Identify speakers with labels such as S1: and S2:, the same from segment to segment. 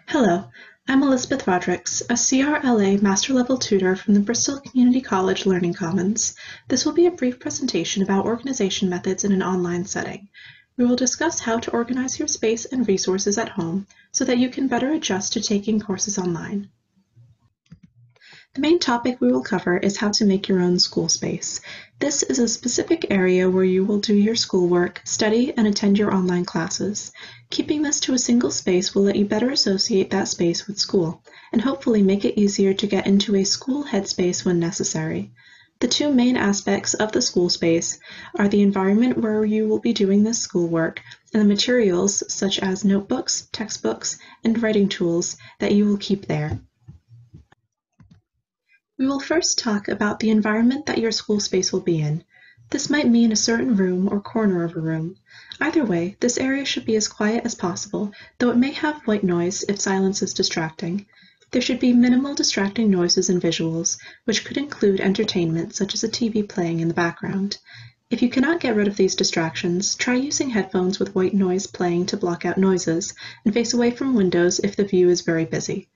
S1: Hello, I'm Elizabeth Rodericks, a CRLA Master Level Tutor from the Bristol Community College LearningCommons. This will be a brief presentation about organization methods in an online setting. We will discuss how to organize your space and resources at home so that you can better adjust to taking courses online. The main topic we will cover is how to make your own school space. This is a specific area where you will do your schoolwork, study, and attend your online classes. Keeping this to a single space will let you better associate that space with school, and hopefully make it easier to get into a school headspace when necessary. The two main aspects of the school space are the environment where you will be doing this schoolwork and the materials such as notebooks, textbooks, and writing tools that you will keep there. We will first talk about the environment that your school space will be in. This might mean a certain room or corner of a room. Either way, this area should be as quiet as possible, though it may have white noise if silence is distracting. There should be minimal distracting noises and visuals, which could include entertainment such as a TV playing in the background. If you cannot get rid of these distractions, try using headphones with white noise playing to block out noises, and face away from windows if the view is very busy.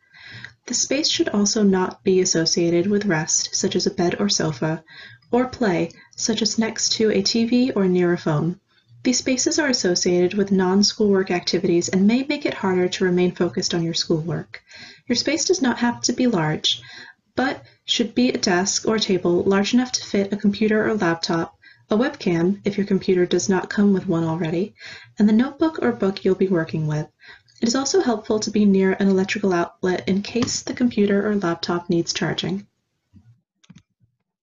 S1: The space should also not be associated with rest, such as a bed or sofa, or play, such as next to a TV or near a phone. These spaces are associated with non-schoolwork activities and may make it harder to remain focused on your schoolwork. Your space does not have to be large, but should be a desk or table large enough to fit a computer or laptop, a webcam if your computer does not come with one already, and the notebook or book you'll be working with. It is also helpful to be near an electrical outlet in case the computer or laptop needs charging.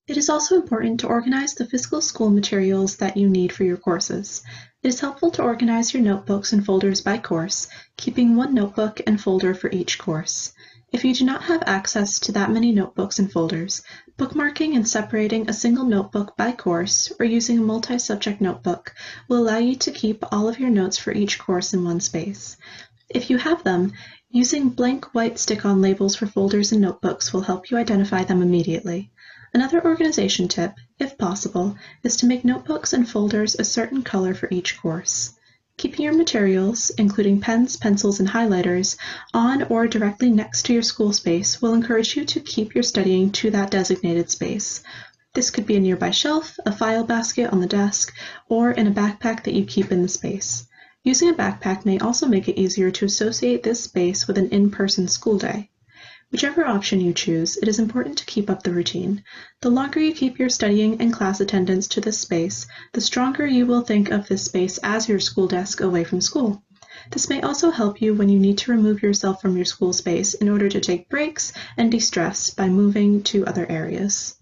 S1: It is also important to organize the physical school materials that you need for your courses. It is helpful to organize your notebooks and folders by course, keeping one notebook and folder for each course. If you do not have access to that many notebooks and folders, bookmarking and separating a single notebook by course or using a multi-subject notebook will allow you to keep all of your notes for each course in one space. If you have them, using blank white stick-on labels for folders and notebooks will help you identify them immediately. Another organization tip, if possible, is to make notebooks and folders a certain color for each course. Keeping your materials, including pens, pencils, and highlighters, on or directly next to your school space will encourage you to keep your studying to that designated space. This could be a nearby shelf, a file basket on the desk, or in a backpack that you keep in the space. Using a backpack may also make it easier to associate this space with an in-person school day. Whichever option you choose, it is important to keep up the routine. The longer you keep your studying and class attendance to this space, the stronger you will think of this space as your school desk away from school. This may also help you when you need to remove yourself from your school space in order to take breaks and de-stress by moving to other areas.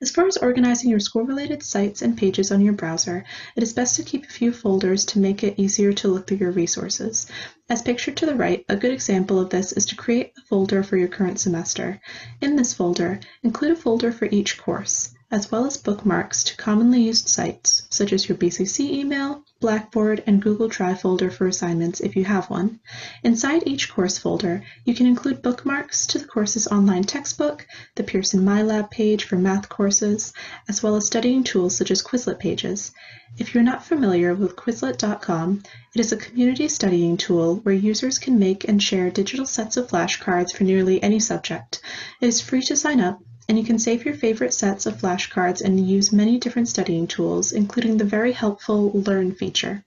S1: As far as organizing your school-related sites and pages on your browser, it is best to keep a few folders to make it easier to look through your resources. As pictured to the right, a good example of this is to create a folder for your current semester. In this folder, include a folder for each course, as well as bookmarks to commonly used sites, such as your BCC email, Blackboard, and Google Drive folder for assignments if you have one. Inside each course folder, you can include bookmarks to the course's online textbook, the Pearson MyLab page for math courses, as well as studying tools such as Quizlet pages. If you're not familiar with Quizlet.com, it is a community studying tool where users can make and share digital sets of flashcards for nearly any subject. It is free to sign up, and you can save your favorite sets of flashcards and use many different studying tools, including the very helpful Learn feature.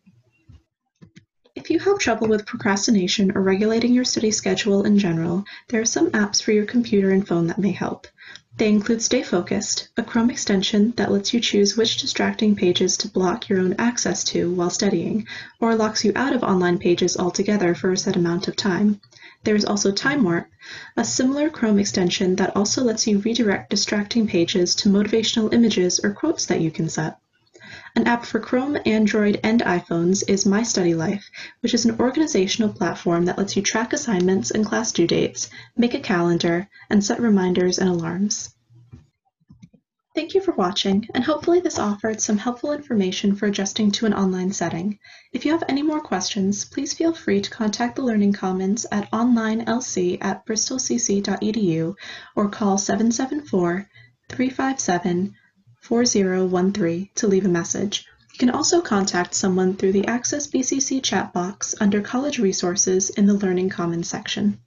S1: If you have trouble with procrastination or regulating your study schedule in general, there are some apps for your computer and phone that may help. They include Stay Focused, a Chrome extension that lets you choose which distracting pages to block your own access to while studying, or locks you out of online pages altogether for a set amount of time. There is also Time Warp, a similar Chrome extension that also lets you redirect distracting pages to motivational images or quotes that you can set. An app for Chrome, Android, and iPhones is My Study Life, which is an organizational platform that lets you track assignments and class due dates, make a calendar, and set reminders and alarms. Thank you for watching, and hopefully this offered some helpful information for adjusting to an online setting. If you have any more questions, please feel free to contact the LearningCommons at onlinelc@BristolCC.edu or call 774-357-4013 to leave a message. You can also contact someone through the Access BCC chat box under College Resources in the Learning Commons section.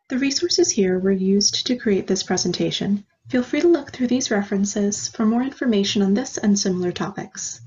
S1: The resources here were used to create this presentation. Feel free to look through these references for more information on this and similar topics.